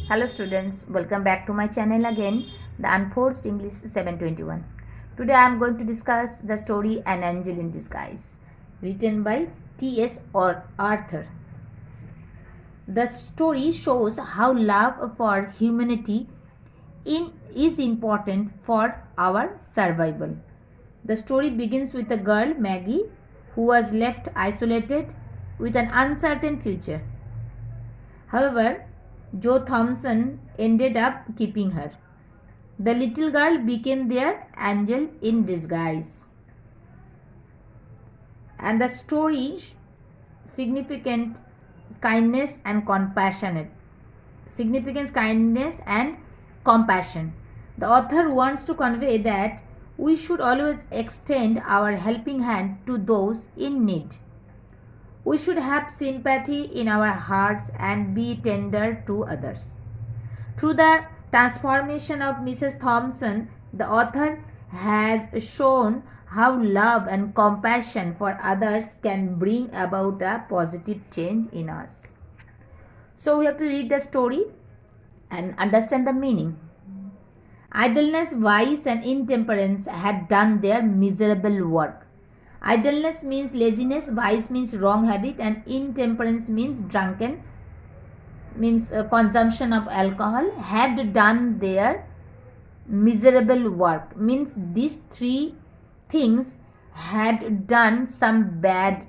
Hello students, welcome back to my channel again, the Unforced English 721. Today I am going to discuss the story An Angel in Disguise, written by T.S. Arthur. The story shows how love for humanity is important for our survival. The story begins with a girl, Maggie, who was left isolated with an uncertain future. However, Joe Thompson ended up keeping her. The little girl became their angel in disguise. And the story significant kindness and compassionate. Significance, kindness and compassion. The author wants to convey that we should always extend our helping hand to those in need. We should have sympathy in our hearts and be tender to others. Through the transformation of Mrs. Thompson, the author has shown how love and compassion for others can bring about a positive change in us. So we have to read the story and understand the meaning. Idleness, vice, and intemperance had done their miserable work. Idleness means laziness, vice means wrong habit, and intemperance means consumption of alcohol, had done their miserable work. Means these three things had done some bad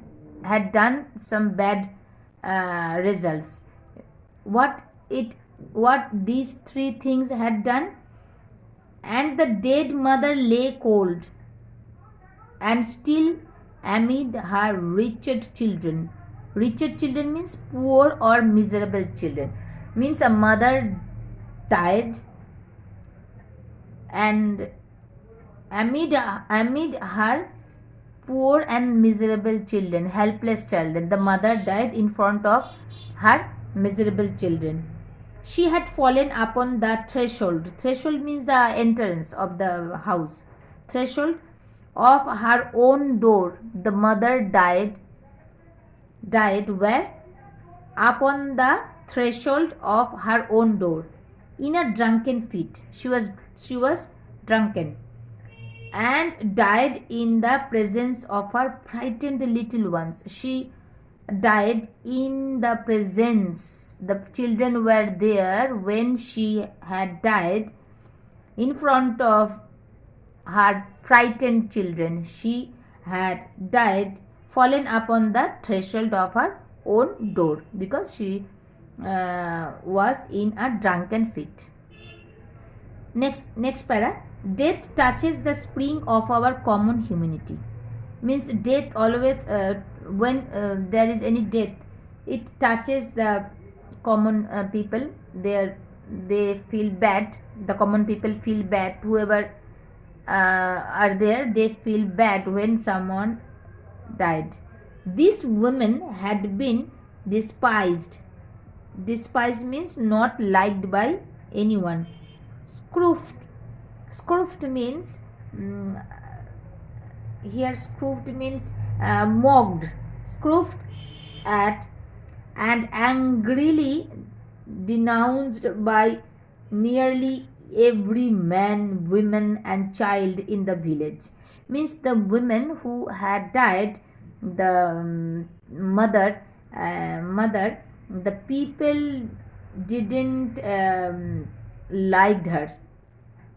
results. What these three things had done? And the dead mother lay cold and still amid her wretched children. Wretched children means poor or miserable children. Means a mother died, and amid her poor and miserable children, helpless children, the mother died in front of her miserable children. She had fallen upon the threshold. Threshold means the entrance of the house. Threshold of her own door. The mother died where? Upon the threshold of her own door, in a drunken fit. She was drunken and died in the presence of her frightened little ones. She died in the presence. The children were there when she had died. In front of her frightened children, she had died, fallen upon the threshold of her own door, because she was in a drunken fit. Next para. Death touches the spring of our common humanity. Means death always, when there is any death, it touches the common people. They feel bad. The common people feel bad. Whoever are there, they feel bad when someone died. This woman had been despised. Despised means not liked by anyone. Scroofed means here scroofed means mocked. Scroofed at and angrily denounced by nearly every man, woman and child in the village. Means the women who had died, the mother, the people didn't liked her.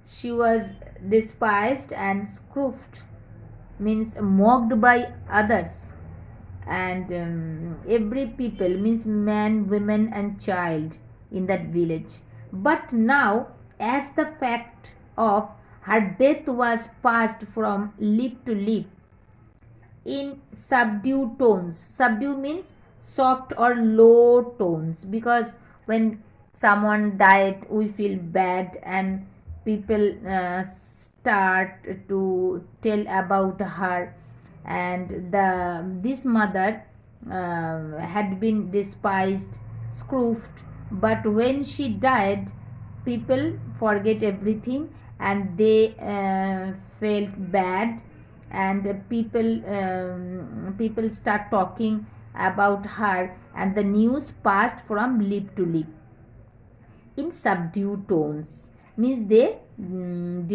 She was despised and scroofed, means mocked by others, and every people means man, women and child in that village. But now, as the fact of her death was passed from lip to lip in subdued tones. Subdue means soft or low tones, because when someone died we feel bad and people start to tell about her, and this mother had been despised, scroofed, but when she died people forget everything and they felt bad, and people start talking about her, and the news passed from lip to lip. in subdued tones, means they means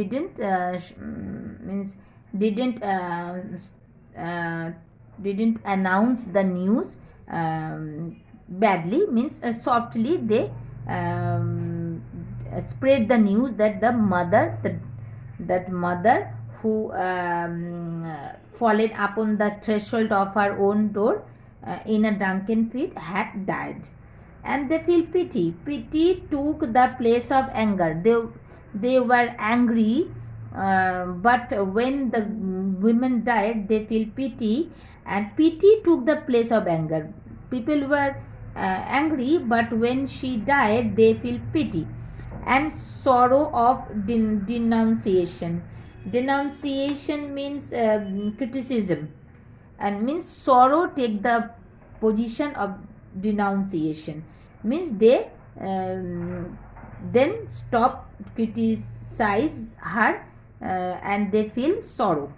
didn't uh, didn't announce the news badly, means softly they spread the news that the mother, that mother who fallen upon the threshold of her own door in a drunken fit had died, and they feel pity. Pity took the place of anger. They were angry, but when the women died, they feel pity, and pity took the place of anger. People were angry, but when she died, they feel pity and sorrow of denunciation. Denunciation means criticism, and means sorrow take the position of denunciation, means they then stop criticize her, and they feel sorrow.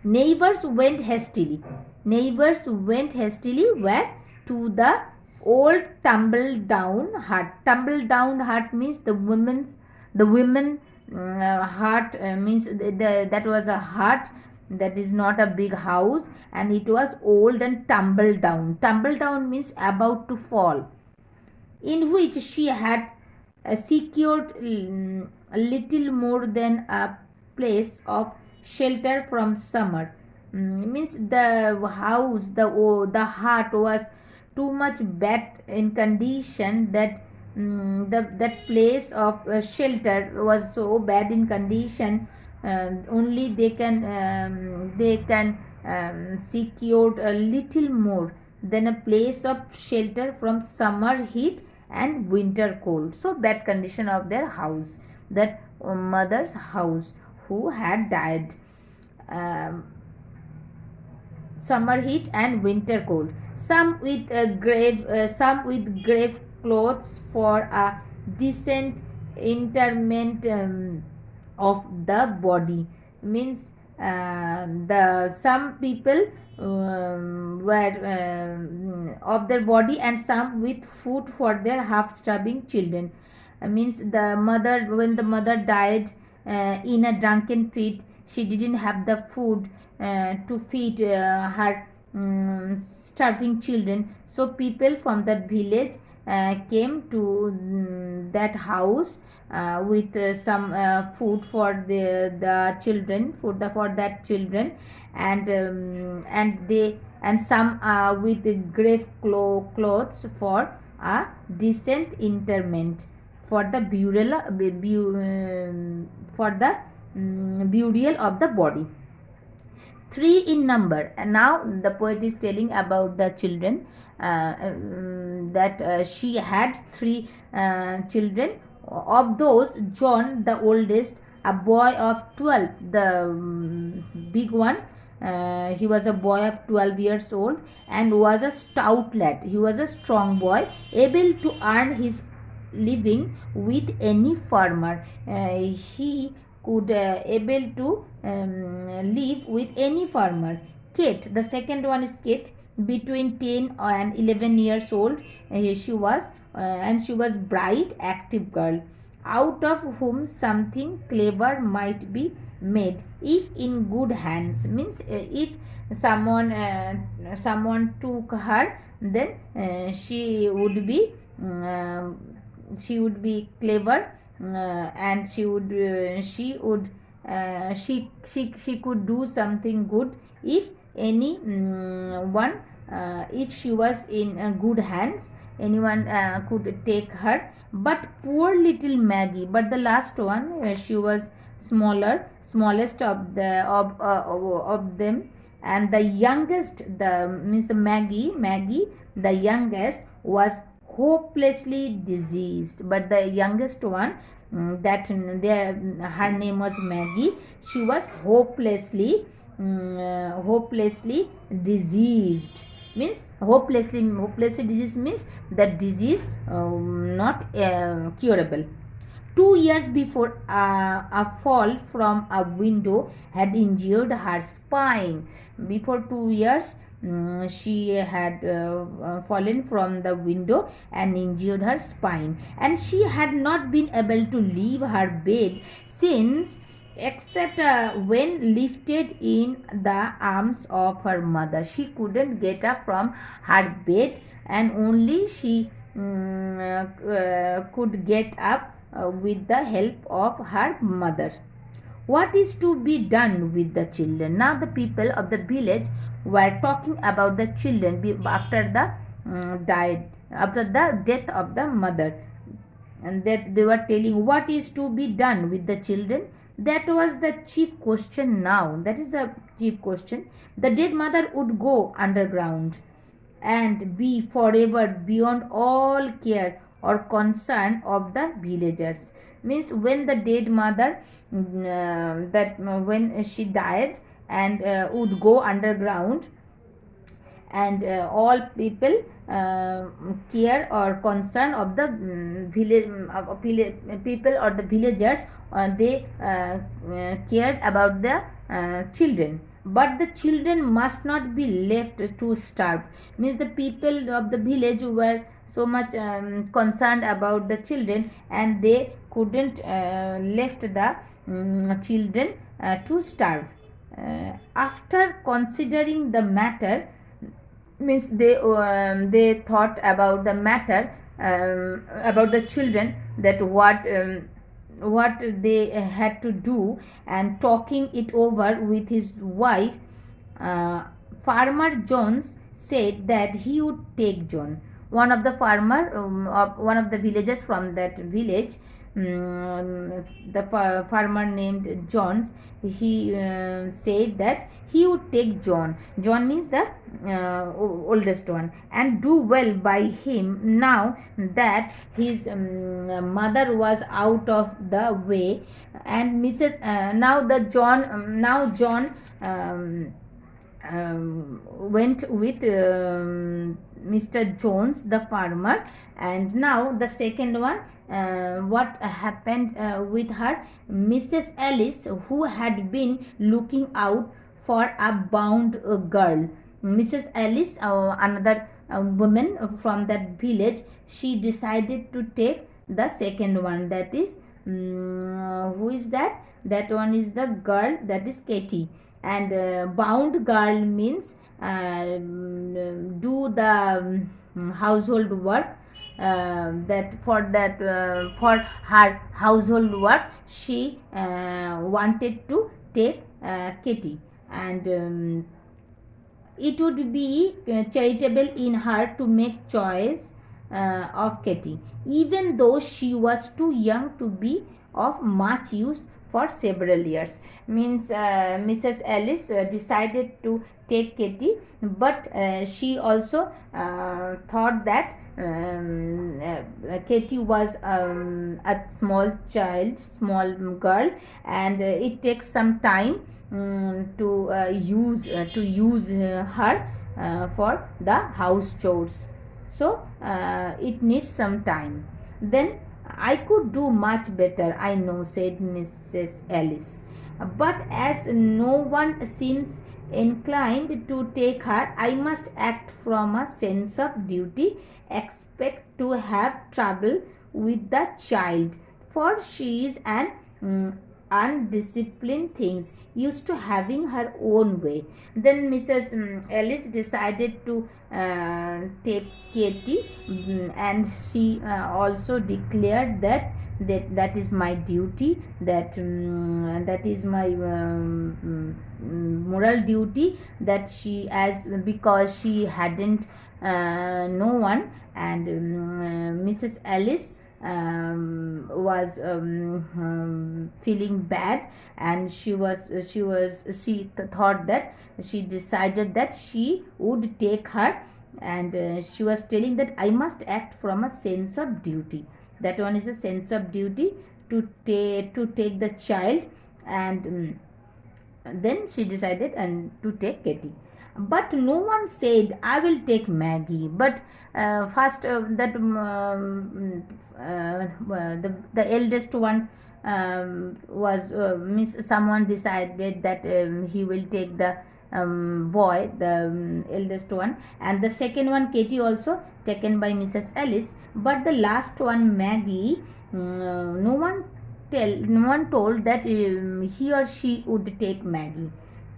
Neighbors went hastily. Neighbors went hastily where? To the old tumble down hut. Tumble down hut means the women hut, means that was a hut, that is not a big house, and it was old and tumble down. Tumble down means about to fall, in which she had secured a little more than a place of shelter from summer. Means the house, the hut was too much bad in condition, that that place of shelter was so bad in condition. Only they can secure a little more than a place of shelter from summer heat and winter cold. So bad condition of their house, that mother's house who had died. Summer heat and winter cold. Some with grave clothes for a decent interment of the body, means the some people were of their body, and some with food for their half starving children. Means the mother, when the mother died in a drunken fit, she didn't have the food to feed her starving children. So people from the village came to that house with some food for the children, for that children, and some with grave clothes for a decent interment, for the burial of the body. 3 in number. And now the poet is telling about the children, that she had 3 children. Of those, John, the oldest, a boy of 12, the big one, he was a boy of 12 years old and was a stout lad. He was a strong boy, able to earn his living with any farmer. He could able to live with any farmer. Kate, the second one is Kate, between 10 and 11 years old. She was and she was bright, active girl, out of whom something clever might be made if in good hands. Means if someone took her, then she would be clever, and she could do something good if any one, if she was in good hands, anyone could take her. But poor little Maggie, but the last one, she was smallest of them, and the youngest, the means the Maggie, the youngest, was hopelessly diseased. But the youngest one, her name was Maggie, she was hopelessly diseased. Means hopelessly diseased means the disease not curable. 2 years before, a fall from a window had injured her spine. Before 2 years, she had fallen from the window and injured her spine, and she had not been able to leave her bed since, except when lifted in the arms of her mother. She couldn't get up from her bed, and only she could get up with the help of her mother. What is to be done with the children? Now the people of the village were talking about the children after the died after the death of the mother, and that they were telling what is to be done with the children. That was the chief question now. That is the chief question. The dead mother would go underground and be forever beyond all care or concern of the villagers. Means when the dead mother, when she died and would go underground, and all people care or concern of the people or the villagers, they cared about the children. But the children must not be left to starve. Means the people of the village were so much concerned about the children, and they couldn't left the children to starve. After considering the matter, means they thought about the matter, about the children, that what they had to do, and talking it over with his wife, Farmer Jones said that he would take John. One of the farmer, one of the villagers from that village, the farmer named John, he said that he would take John. John means the oldest one, and do well by him now that his mother was out of the way. And Mrs. Now the John, now John went with Mr. Jones, the farmer. And now the second one, what happened with her, Mrs. Alice, who had been looking out for a bound girl. Mrs. Alice, another woman from that village, she decided to take the second one. That is, who is that? That one is the girl, that is Katie. And bound girl means do the household work. For her household work, she wanted to take Katie. And it would be charitable in her to make choice of Katie, even though she was too young to be of much use for several years. Means Mrs. Alice decided to take Katie, but she also thought that Katie was a small child, small girl, and it takes some time to use her for the house chores. So it needs some time. Then I could do much better, I know, said Mrs. Alice. But as no one seems inclined to take her, I must act from a sense of duty, expect to have trouble with the child, for she is an undisciplined things, used to having her own way. Then Mrs. Alice decided to take Katie, and she also declared that is my duty, that is my moral duty, that she, as because she hadn't no one. And Mrs. Alice was feeling bad, and she thought that she decided that she would take her. And she was telling that I must act from a sense of duty. That one is a sense of duty, to take the child. And then she decided and to take Katie. But no one said I will take Maggie. But first the eldest one was someone decided that he will take the boy, the eldest one, and the second one, Katie, also taken by Mrs. Alice. But the last one, Maggie, no one told that he or she would take Maggie.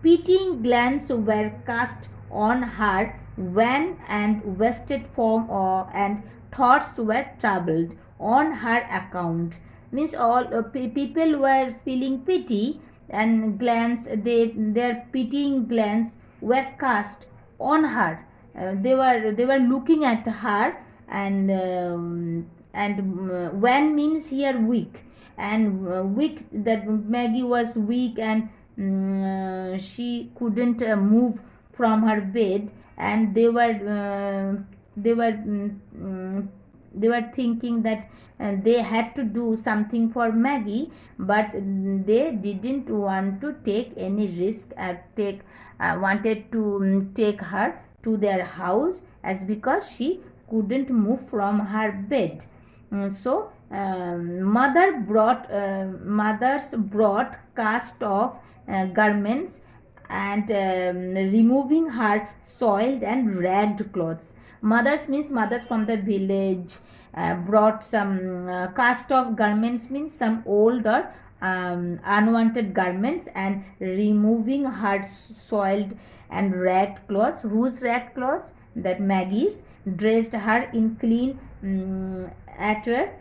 Pitying glances were cast on her wan and wasted form, and thoughts were troubled on her account. Means all people were feeling pity, and their pitying glance were cast on her. They were looking at her, and when means here weak, and weak, that Maggie was weak, and she couldn't move from her bed, and they were they were thinking that they had to do something for Maggie, but they didn't want to take any risk, wanted to take her to their house, as because she couldn't move from her bed. So mothers brought cast off garments, and removing her soiled and ragged clothes. Mothers means mothers from the village brought some cast off garments, means some old or unwanted garments, and removing her soiled and ragged clothes. Whose ragged clothes? That Maggie's. Dressed her in clean attire,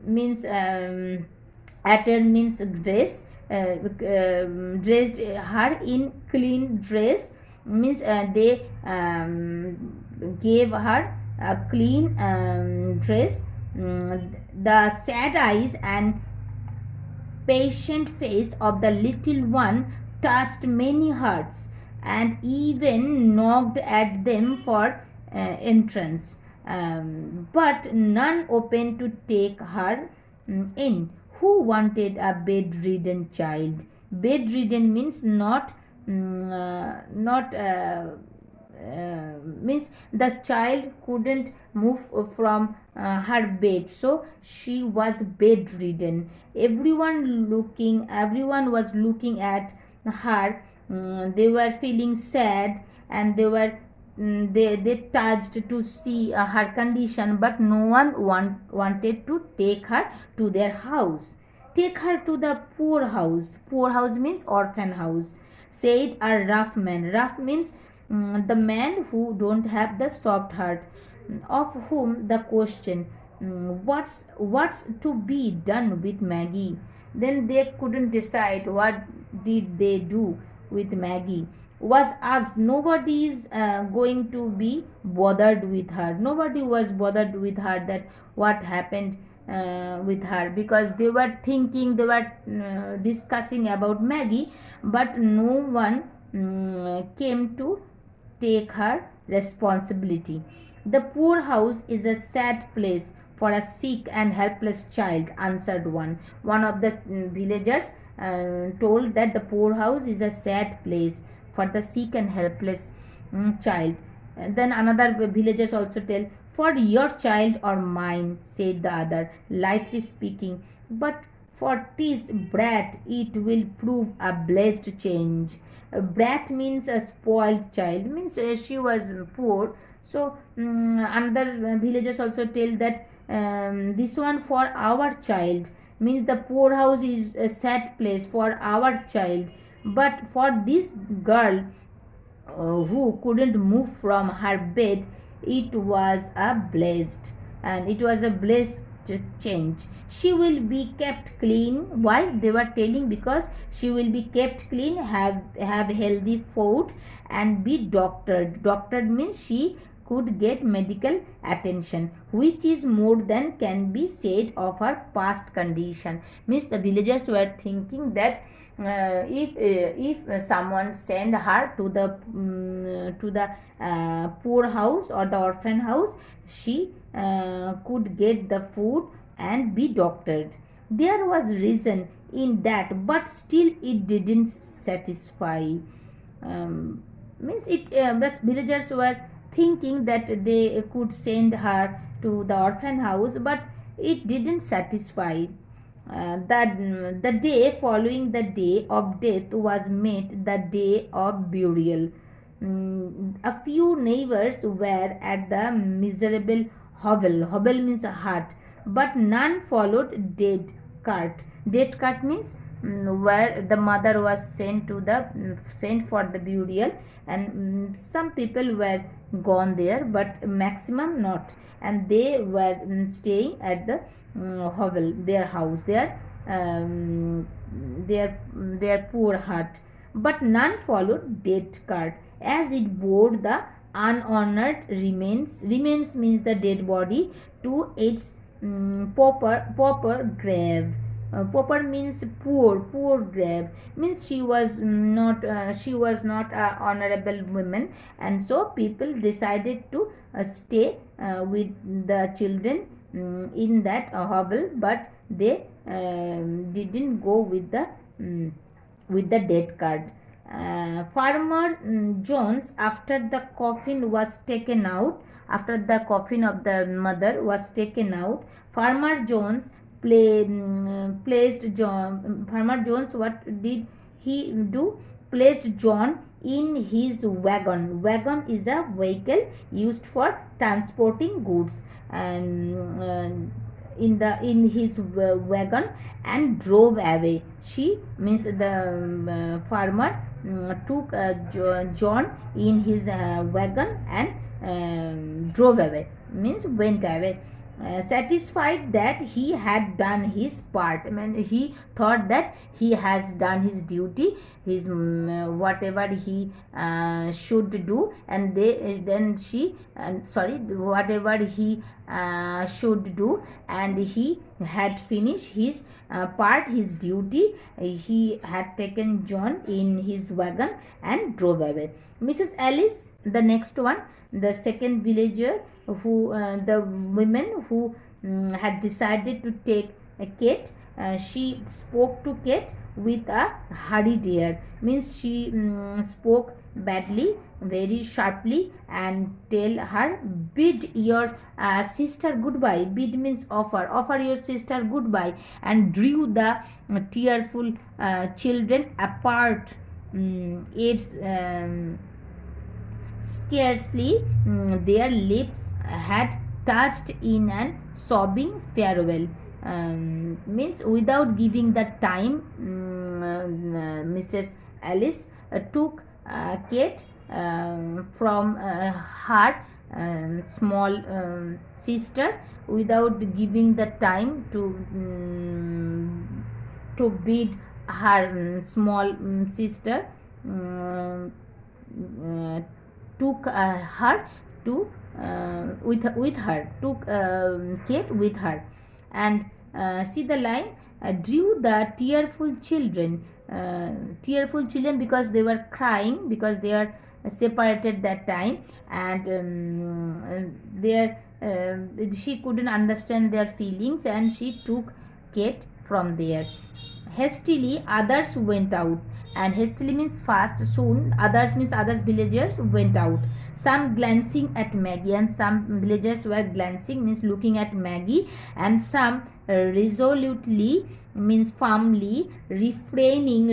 means attire means dress. Dressed her in clean dress, means they gave her a clean dress. The sad eyes and patient face of the little one touched many hearts, and even knocked at them for entrance, but none opened to take her in. Who wanted a bedridden child? Bedridden means not means the child couldn't move from her bed, so she was bedridden. Everyone was looking at her. They were feeling sad, and they touched to see her condition, but no one wanted to take her to their house. Take her to the poor house. Poor house means orphan house, said a rough man. Rough means the man who don't have the soft heart, of whom the question, what's to be done with Maggie? Then they couldn't decide what did they do with Maggie. Was asked. Nobody is going to be bothered with her. Nobody was bothered with her, that what happened with her, because they were thinking, they were discussing about Maggie, but no one came to take her responsibility. The poor house is a sad place for a sick and helpless child, answered one. One of the villagers told that the poor house is a sad place for the sick and helpless child. And then another villagers also tell, for your child or mine, said the other, lightly speaking, but for this brat it will prove a blessed change. A brat means a spoiled child, means she was poor. So another villagers also tell that this one for our child, means the poorhouse is a sad place for our child, but for this girl who couldn't move from her bed, it was a blessed, and it was a blessed change. She will be kept clean. Why they were telling? Because she will be kept clean, have healthy food, and be doctored. Doctored means she could get medical attention, which is more than can be said of her past condition. Means the villagers were thinking that if someone send her to the poor house or the orphan house, she could get the food and be doctored. There was reason in that, but still it didn't satisfy. Means it but villagers were thinking that they could send her to the orphan house, but it didn't satisfy. The day following the day of death was made the day of burial. A few neighbors were at the miserable hovel. Hovel means a hut, but none followed dead cart. Dead cart means where the mother was sent for the burial, and some people were gone there, but maximum not, and they were staying at the hovel, their house, um, their poor hut, but none followed dead cart, as it bore the unhonored remains. Remains means the dead body to its pauper grave. Pauper means poor grave, means she was not a honorable woman, and so people decided to stay with the children in that hovel, but they didn't go with the death card. Farmer Jones, after the coffin was taken out, after the coffin of the mother was taken out, Farmer Jones placed John. Farmer Jones, what did he do? Placed John in his wagon. Wagon is a vehicle used for transporting goods, and in his wagon, and drove away. She means the farmer took John in his wagon and drove away, means went away. Satisfied that he had done his part. I mean, he thought that he has done his duty, his whatever he should do, and then she sorry, whatever he should do, and he had finished his part, his duty. He had taken John in his wagon and drove away. Mrs. Alice, the next one, the second villager, who the women who had decided to take a Kate, she spoke to Kate with a hurried air, means she spoke badly, very sharply, and tell her, bid your sister goodbye. Bid means offer your sister goodbye, and drew the tearful children apart. It's scarcely their lips had touched in an sobbing farewell. Means without giving the time, Mrs. Alice took Kate from her small sister, without giving the time to bid her small sister, took her to with her, took Kate with her, and see the line, drew the tearful children, because they were crying, because they are separated that time, and she couldn't understand their feelings, and she took Kate from there. Hastily others went out, and hastily means fast. Soon others means others villagers went out, some glancing at Maggie, and some villagers were glancing means looking at Maggie, and some resolutely means firmly, refraining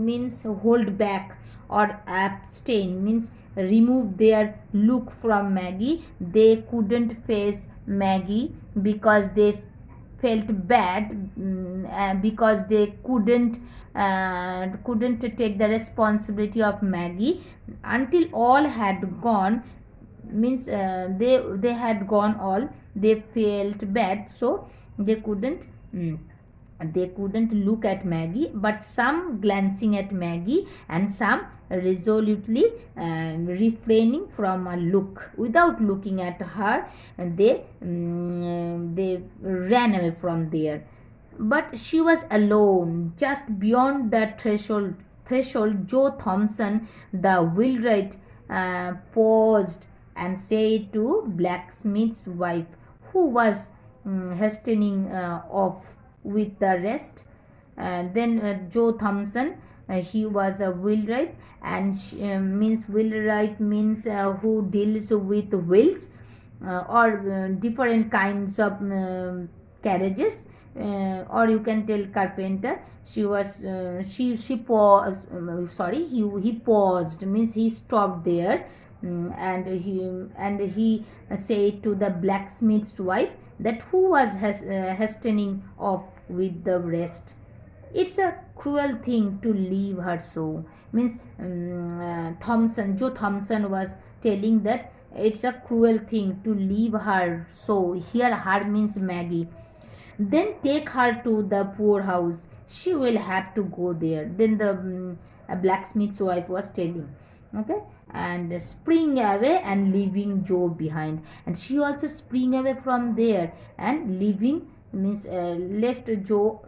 means hold back, or abstain means remove their look from Maggie. They couldn't face Maggie because they felt bad, because they couldn't take the responsibility of Maggie. Until all had gone, means they had gone all, they felt bad, so they couldn't look at Maggie, but some glancing at Maggie, and some resolutely refraining from a look. Without looking at her, they ran away from there. But she was alone. Just beyond the threshold, Joe Thompson, the wheelwright, paused and said to blacksmith's wife, who was hastening off with the rest. Then Joe Thompson, he was a wheelwright, and means wheelwright means who deals with wheels, or different kinds of carriages, or you can tell carpenter. She was she paused, sorry, he paused, means he stopped there. And he said to the blacksmith's wife that who was hastening off with the rest. It's a cruel thing to leave her so, means Joe Thompson was telling that it's a cruel thing to leave her so. Here her means Maggie. Then take her to the poorhouse. She will have to go there. Then the blacksmith's wife was telling. Okay, and spring away and leaving Joe behind. And she also spring away from there and leaving, means left Joe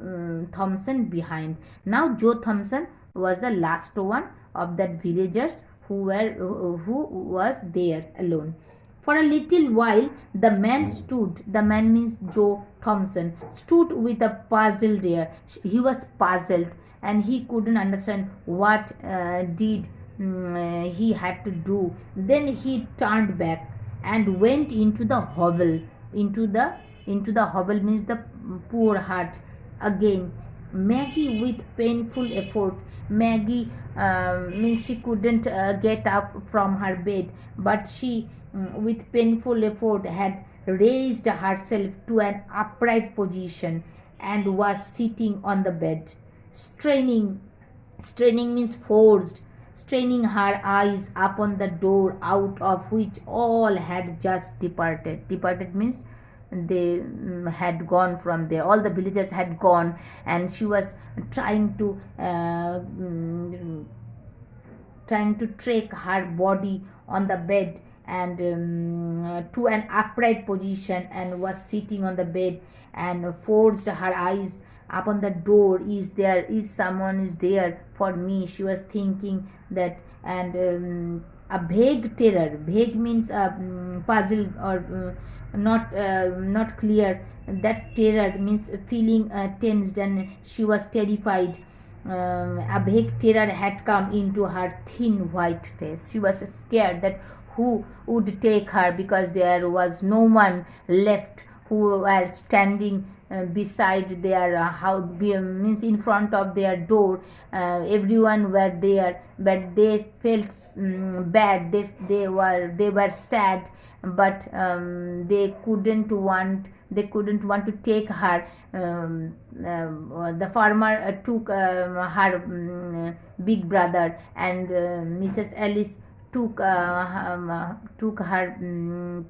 Thompson behind. Now Joe Thompson was the last one of that villagers who was there alone. For a little while, the man stood. The man means Joe Thompson stood with a puzzled air. He was puzzled and he couldn't understand what did he had to do. Then he turned back and went into the hovel. Into the hovel means the poor hut again. Maggie with painful effort. Maggie means she couldn't get up from her bed, but she, with painful effort, had raised herself to an upright position and was sitting on the bed, straining. Straining means forced. Straining her eyes upon the door out of which all had just departed. Departed means they had gone from there, all the villagers had gone, and she was trying to take her body on the bed and to an upright position, and was sitting on the bed and forced her eyes upon the door. Is someone is there for me, she was thinking that. And a vague terror, vague means puzzle or not clear. That terror means feeling tensed, and she was terrified. A vague terror had come into her thin white face. She was scared that who would take her, because there was no one left who were standing beside their house, means in front of their door. Everyone were there, but they felt bad. They were sad, but they couldn't want to take her. The farmer took her big brother, and Mrs. Alice took her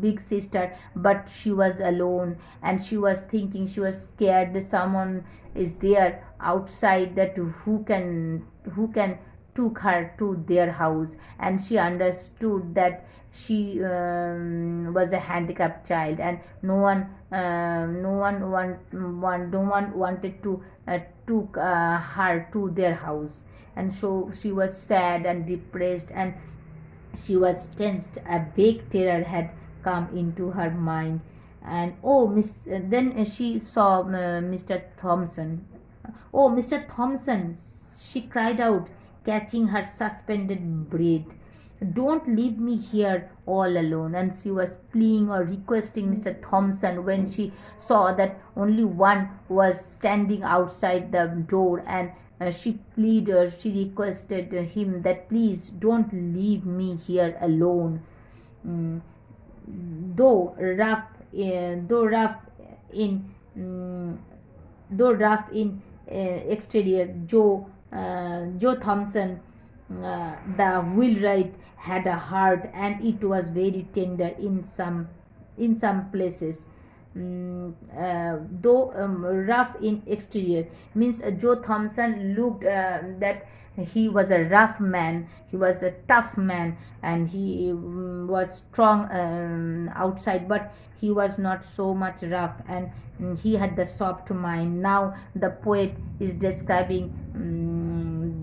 big sister, but she was alone, and she was thinking, she was scared that someone is there outside, that who can took her to their house. And she understood that she was a handicapped child, and no one wanted to took her to their house. And so she was sad and depressed, and she was tensed. A vague terror had come into her mind. And then she saw Mr. Thompson. Oh, Mr. Thompson, she cried out, catching her suspended breath. Don't leave me here all alone. And she was pleading or requesting Mr. Thompson, when she saw that only one was standing outside the door. And she requested him that please don't leave me here alone. Mm, though rough in mm, exterior, Joe Thompson, the wheelwright, had a heart, and it was very tender in some places. Though rough in exterior means Joe Thompson looked that he was a rough man, he was a tough man, and he was strong outside, but he was not so much rough, and he had the soft mind. Now the poet is describing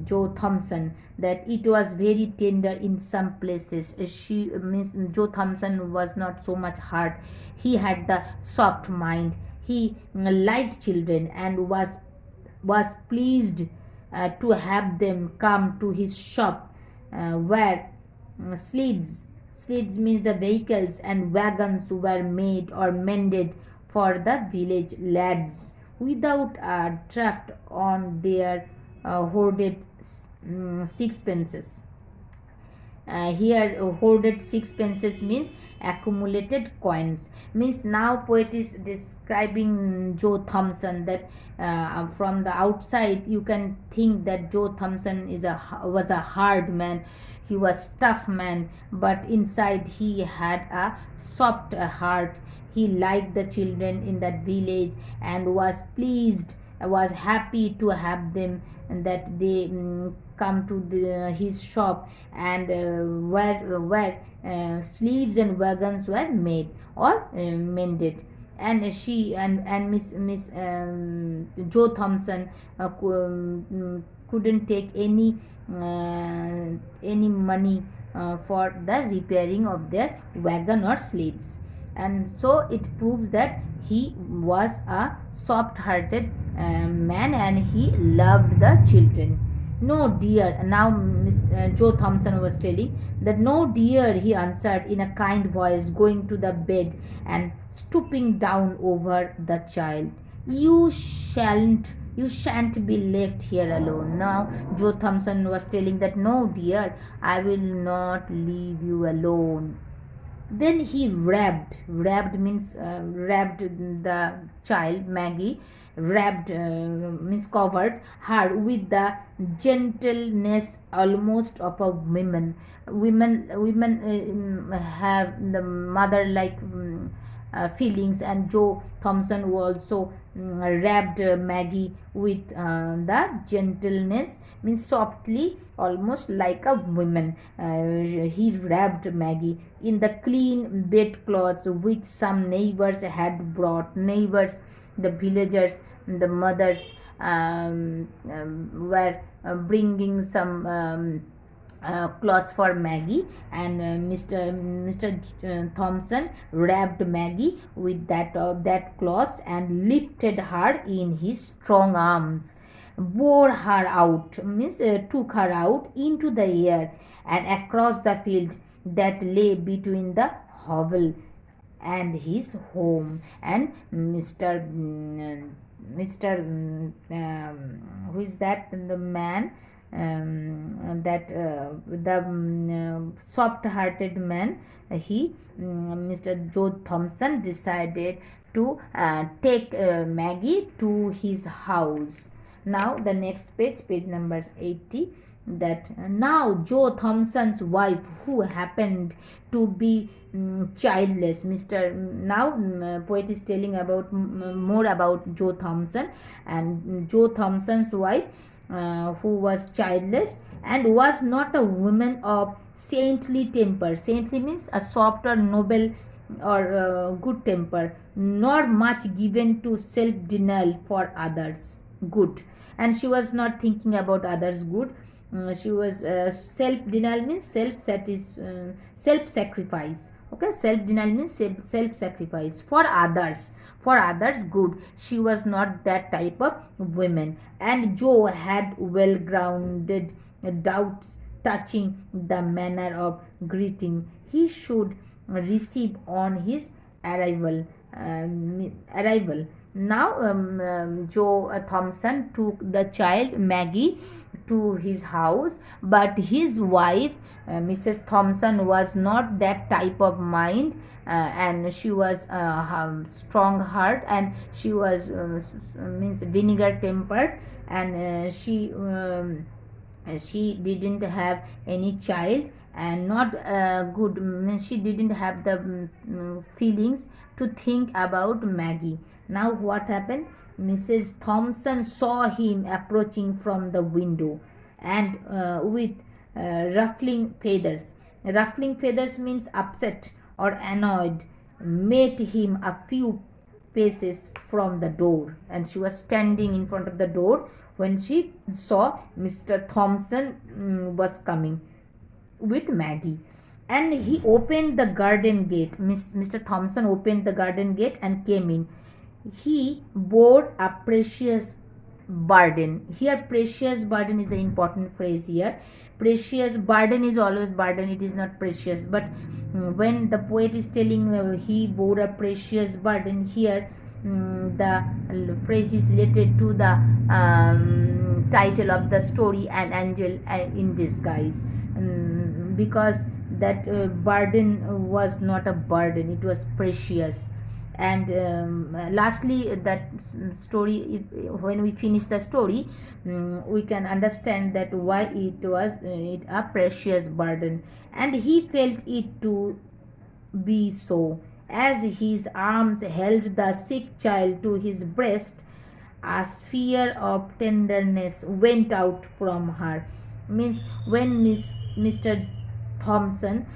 Joe Thompson, that it was very tender in some places. She means Joe Thompson was not so much hard. He had the soft mind. He liked children and was pleased to have them come to his shop, where sleds means the vehicles, and wagons were made or mended for the village lads without a draft on their hoarded sixpences. Here hoarded sixpences means accumulated coins. Means now poet is describing Joe Thompson, that from the outside you can think that Joe Thompson was a hard man, he was tough man, but inside he had a soft heart. He liked the children in that village and was pleased, was happy to have them, and that they come to his shop, and where sleeves and wagons were made or mended. And she and Miss Joe Thompson couldn't take any money for the repairing of their wagon or sleeves, and so it proves that he was a soft hearted man, and he loved the children. No dear, now Miss Joe Thompson was telling that, no dear, he answered in a kind voice, going to the bed and stooping down over the child. You shan't be left here alone. Now Joe Thompson was telling that, no dear, I will not leave you alone. Then he wrapped means wrapped the child Maggie, wrapped means covered her with the gentleness almost of a women have the mother like feelings, and Joe Thompson also wrapped Maggie with the gentleness means softly, almost like a woman. He wrapped Maggie in the clean bedclothes which some neighbors had brought. Neighbors, the villagers, the mothers were bringing some clothes for Maggie, and Mr. Thompson wrapped Maggie with that cloths and lifted her in his strong arms, bore her out means took her out into the air and across the field that lay between the hovel and his home. And who is that, the man, that the soft-hearted man, Mr. Joe Thompson decided to take Maggie to his house. Now the next page number 80, that now Joe Thompson's wife, who happened to be childless. Poet is telling about more about Joe Thompson, and Joe Thompson's wife who was childless and was not a woman of saintly temper. Saintly means a soft or noble or good temper, nor much given to self-denial for others good. And she was not thinking about others good. She was self-denial means self-sacrifice. Okay, self-denial means self-sacrifice for others good. She was not that type of woman. And Joe had well-grounded doubts touching the manner of greeting he should receive on his arrival. Now Joe Thompson took the child Maggie to his house, but his wife Mrs. Thompson was not that type of mind, and she was strong heart, and she was means vinegar tempered, and she didn't have any child, and not good means she didn't have the feelings to think about Maggie. Now what happened? Mrs. Thompson saw him approaching from the window, and with ruffling feathers. Ruffling feathers means upset or annoyed. Met him a few paces from the door, and she was standing in front of the door when she saw Mr. Thompson was coming with Maggie. And he opened the garden gate. Mr. Thompson opened the garden gate and came in. He bore a precious burden. Here precious burden is an important phrase here. Precious burden is always burden, it is not precious. But when the poet is telling he bore a precious burden, here the phrase is related to the title of the story, An Angel in Disguise, because that burden was not a burden, it was precious. And lastly, that story, when we finish the story, we can understand that why it was it a precious burden, and he felt it to be so. As his arms held the sick child to his breast, a sphere of tenderness went out from her. Means when Mr. Thompson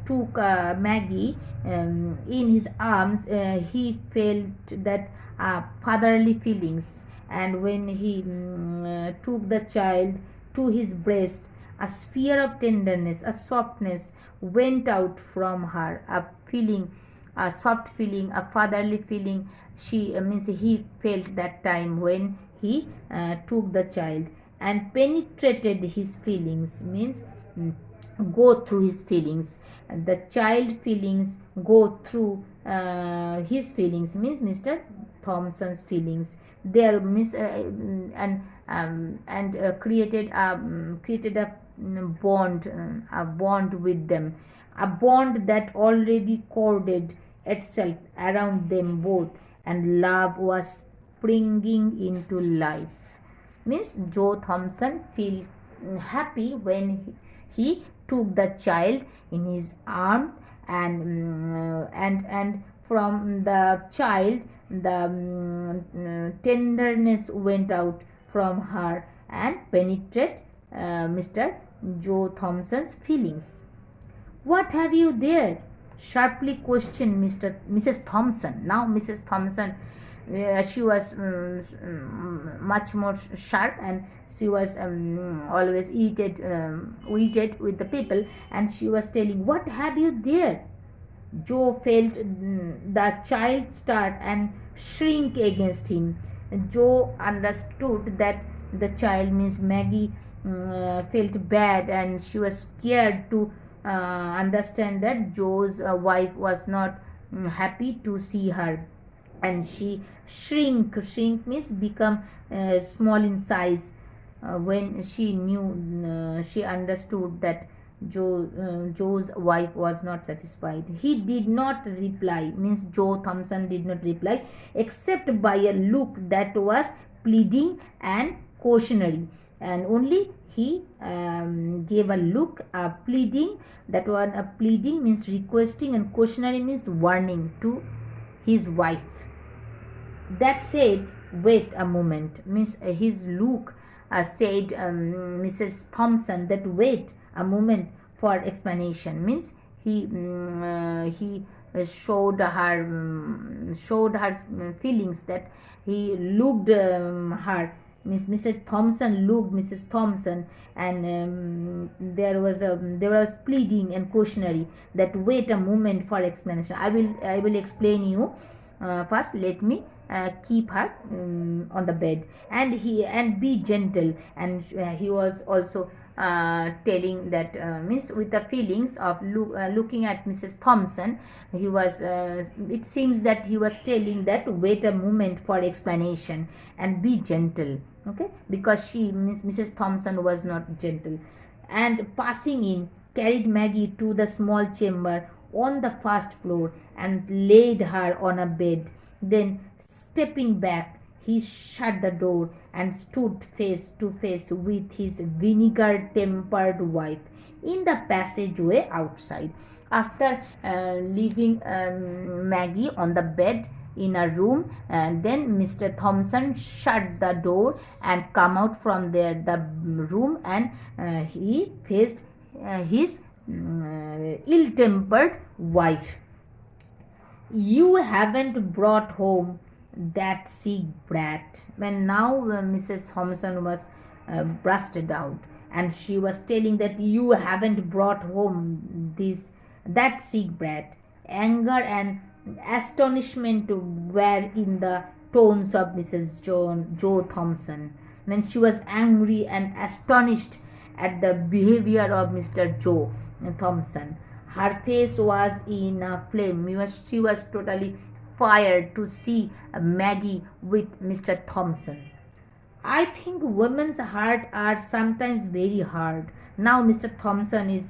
took Maggie in his arms, he felt that fatherly feelings, and when he took the child to his breast, a sphere of tenderness, a softness went out from her, a feeling, a soft feeling, a fatherly feeling. She means he felt that time when he took the child and penetrated his feelings. Means go through his feelings, and the child feelings go through his feelings, means Mr. Thompson's feelings. They are and created a bond with them, a bond that already corded itself around them both, and love was springing into life. Means Joe Thompson feels happy when he took the child in his arm, and from the child the tenderness went out from her and penetrate Mr. Joe Thompson's feelings. What have you there? Sharply questioned Mrs. Thompson. Now Mrs. Thompson, she was much more sharp, and she was always irritated with the people, and she was telling, what have you there? Joe felt the child start and shrink against him. Joe understood that the child, means Maggie, felt bad, and she was scared to understand that Joe's wife was not happy to see her, and she shrink means become small in size. When she understood that Joe's wife was not satisfied. He did not reply, means Joe Thompson did not reply, except by a look that was pleading and cautionary, and only he gave a look, a pleading. That one, a pleading means requesting, and cautionary means warning to his wife. That said, wait a moment, means his look said Mrs. Thompson that wait a moment for explanation. Means he showed her feelings, that he looked her. Miss Mr. Thompson looked Mrs. Thompson, and there was pleading and cautionary that wait a moment for explanation. I will explain you. First, let me keep her on the bed, and be gentle. And he was also telling that means with the feelings of looking at Mrs. Thompson, he was it seems that he was telling that wait a moment for explanation and be gentle, okay, because Mrs. Thompson was not gentle. And passing in, carried Maggie to the small chamber on the first floor and laid her on a bed. Then stepping back, he shut the door and stood face to face with his vinegar tempered wife in the passageway outside. After leaving Maggie on the bed in a room, and then Mr. Thompson shut the door and come out from there the room, and he faced his ill-tempered wife. You haven't brought home that sick brat. When now Mrs. Thompson was busted out, and she was telling that you haven't brought home that sick brat. Anger and astonishment were in the tones of Mrs. Joe Thompson. Means she was angry and astonished at the behavior of Mr. Joe Thompson. Her face was in a flame. She was totally fired to see Maggie with Mr. Thompson. I think women's heart are sometimes very hard. Now Mr. Thompson is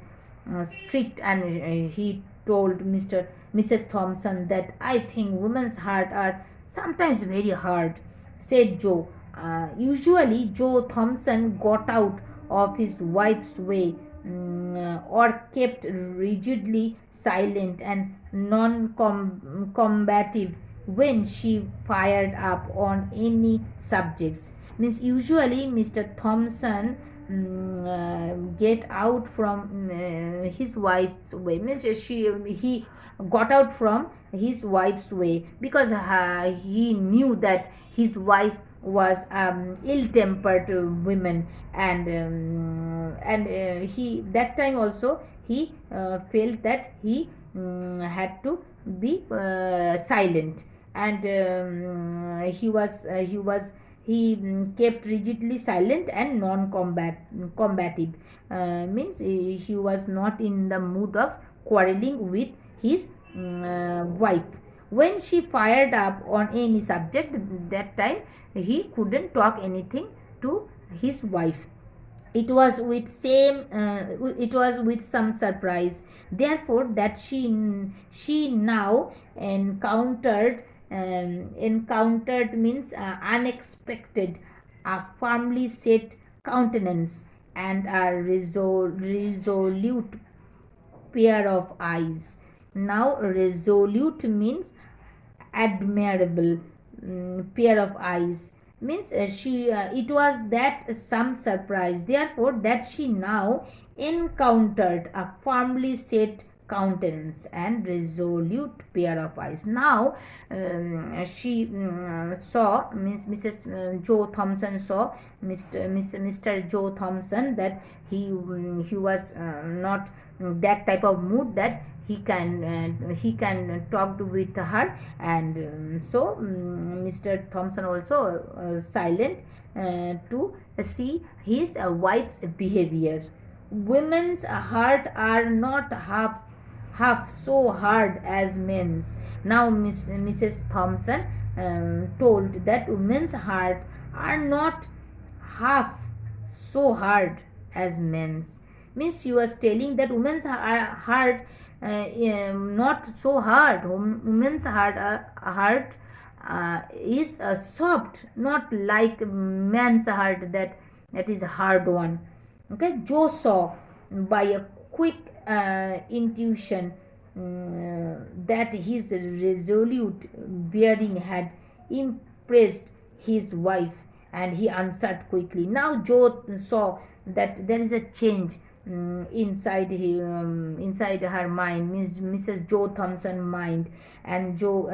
strict, and he told Mrs. Thompson that I think women's heart are sometimes very hard, said Joe. Usually Joe Thompson got out of his wife's way, or kept rigidly silent and non-combative when she fired up on any subjects. Means usually Mr. Thompson get out from his wife's way. Means he got out from his wife's way because he knew that his wife was ill-tempered woman, and he that time also he felt that he had to be silent, and he kept rigidly silent and non-combative. Means he was not in the mood of quarreling with his wife. When she fired up on any subject, that time he couldn't talk anything to his wife. It was with some surprise, therefore, that she now encountered means unexpected, a firmly set countenance, and a resolute pair of eyes. Now resolute means admirable, pair of eyes. Means it was that some surprise, therefore, that she now encountered a firmly set countenance and resolute pair of eyes. Now she saw Mrs. Joe Thompson saw Mr. Joe Thompson, that he was not that type of mood that he can talk with her, and so Mr. Thompson also silent to see his wife's behavior. Women's heart are not half so hard as men's. Now Mrs. Thompson told that women's heart are not half so hard as men's. Means she was telling that women's heart not so hard. Women's heart is soft, not like man's heart that is a hard one. Okay, Joe saw by a quick intuition that his resolute bearing had impressed his wife, and he answered quickly. Now Joe saw that there is a change inside her mind, Mrs. Joe Thompson mind, and Joe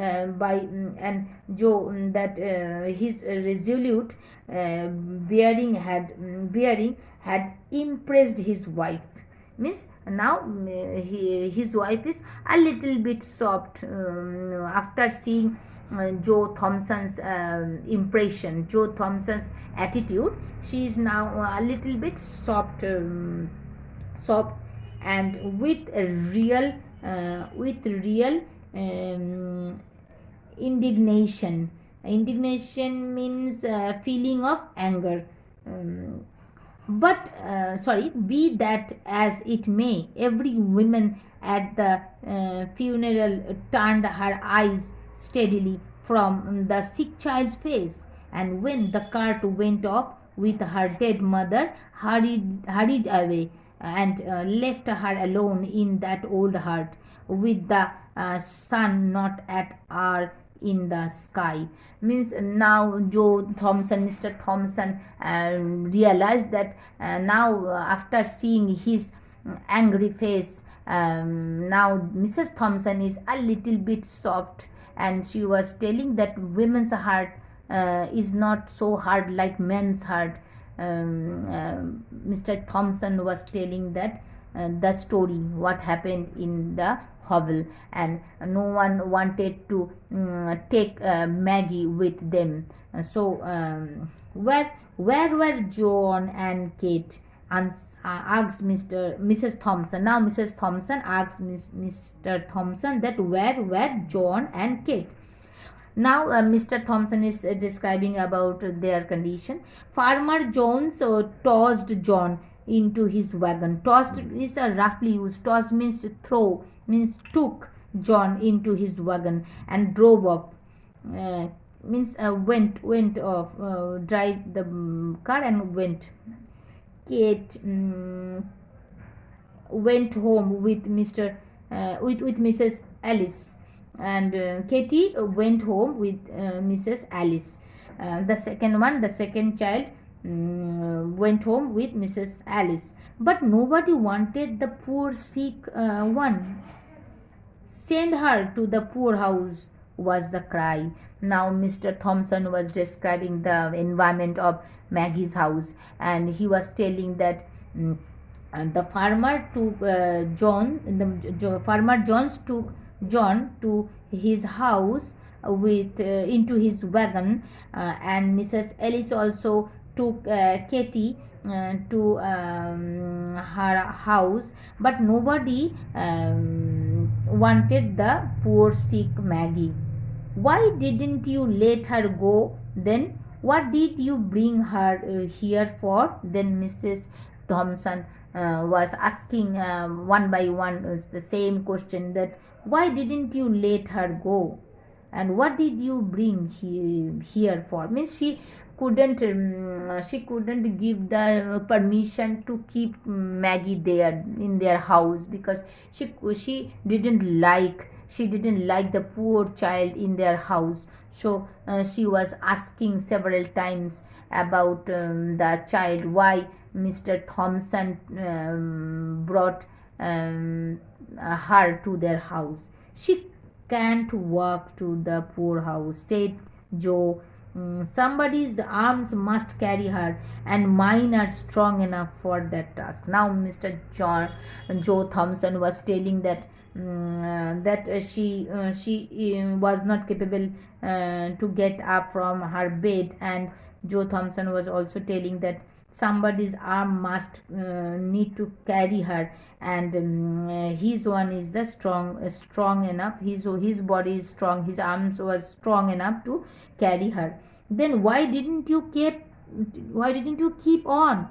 that his resolute bearing had impressed his wife. Means now his wife is a little bit soft after seeing Joe Thompson's impression, Joe Thompson's attitude. She is now a little bit soft, and with real indignation. Indignation means feeling of anger. Be that as it may, every woman at the funeral turned her eyes steadily from the sick child's face, and when the cart went off with her dead mother, hurried away, and left her alone in that old hut with the sun not at all in the sky. Means now Mr. Thompson realized that now after seeing his angry face, now Mrs. Thompson is a little bit soft, and she was telling that women's heart is not so hard like men's heart. Mr. Thompson was telling that the story what happened in the hovel, and no one wanted to take Maggie with them. So where were John and Kate? Asked Mrs. Thompson. Now Mrs. Thompson asked Mr. Thompson that where were John and Kate. Now Mr. Thompson is describing about their condition. Farmer Jones tossed John into his wagon. Tossed is a roughly used. Tossed means throw, means took John into his wagon and drove off. Means went off, drive the car and went. Kate went home with Mrs. Alice, and Katie went home with Mrs. Alice. The second child went home with Mrs. Alice, but nobody wanted the poor sick one. Send her to the poorhouse, was the cry. Now Mr. Thompson was describing the environment of Maggie's house, and he was telling that and the farmer took farmer Jones took John to his house with into his wagon, and Mrs. Ellis also took Katie to her house, but nobody wanted the poor sick Maggie. Why didn't you let her go then? What did you bring her here for? Then Mrs. Thompson was asking one by one the same question, that why didn't you let her go, and what did you bring here for? Means she couldn't give the permission to keep Maggie there in their house, because she didn't like the poor child in their house. So she was asking several times about the child, why Mr. Thompson brought her to their house. She can't walk to the poorhouse, said Joe. Somebody's arms must carry her, and mine are strong enough for that task. Now Mr. Joe Thompson was telling that she was not capable to get up from her bed, and Joe Thompson was also telling that somebody's arm must need to carry her, and his one is the strong enough, his body is strong, his arms was strong enough to carry her. Then why didn't you keep on?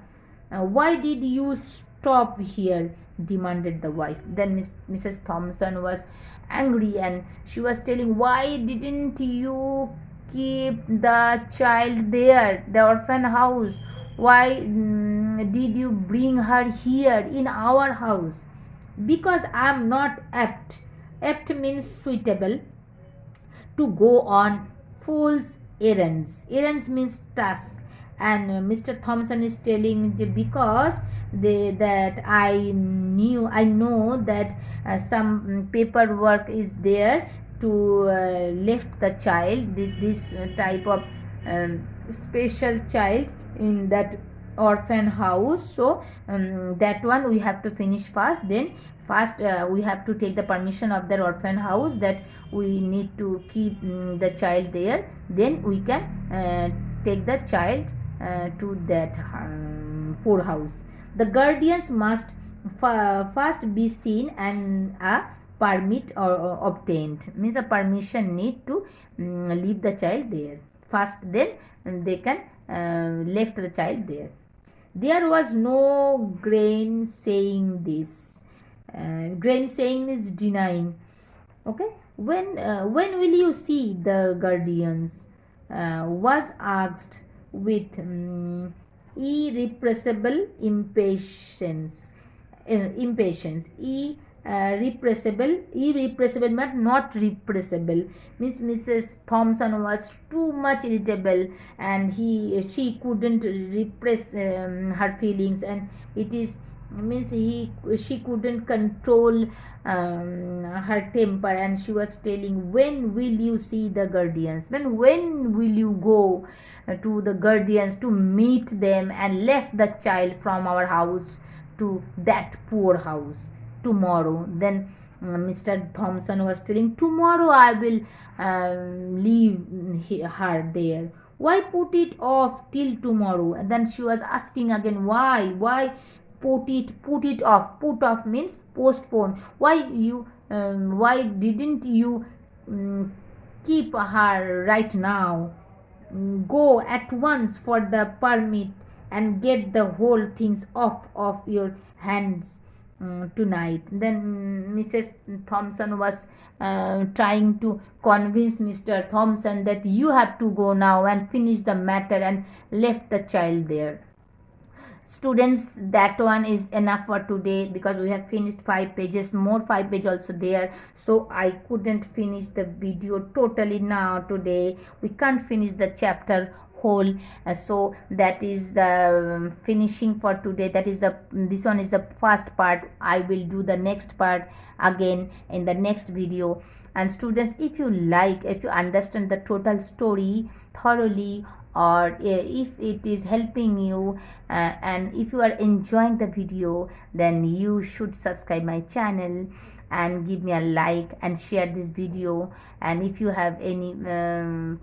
Why did you stop here? Demanded the wife. Then Mrs. Thompson was angry, and she was telling, why didn't you keep the child there, the orphan house? Why did you bring her here in our house? Because I am not apt. Apt means suitable to go on fool's errands. Errands means task. And Mr. Thompson is telling because that I know that some paperwork is there to left the child, this type of special child in that orphan house. So that one we have to finish fast. Then first we have to take the permission of the orphan house that we need to keep the child there. Then we can take the child to that poor house. The guardians must first be seen and a permit or obtained, means a permission need to leave the child there first, then they can left the child there. There was no grain saying this. Grain saying is denying. Okay, when will you see the guardians? Was asked with irrepressible impatience. Irrepressible but not repressible, means Mrs. Thompson was too much irritable, and she couldn't repress her feelings, and it is means she couldn't control her temper, and she was telling, when will you see the guardians? When will you go to the guardians to meet them and left the child from our house to that poor house tomorrow. Then Mr. Thompson was telling, tomorrow I will leave her there. Why put it off till tomorrow? And then she was asking again, why put it off? Put off means postpone. Why didn't you keep her right now? Go at once for the permit and get the whole things off of your hands tonight. Then Mrs. Thompson was trying to convince Mr. Thompson that you have to go now and finish the matter, and left the child there. Students, that one is enough for today, because we have finished 5 pages, more 5 pages also there, so I couldn't finish the video totally now today. We can't finish the chapter whole, so that is the finishing for today. That is this one is the first part. I will do the next part again in the next video. And students, if you understand the total story thoroughly, or if it is helping you, and if you are enjoying the video, then you should subscribe my channel and give me a like and share this video. And if you have any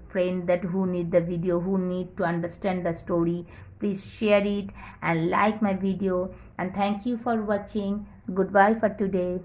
friend that who need the video, who need to understand the story, please share it and like my video. And thank you for watching. Goodbye for today.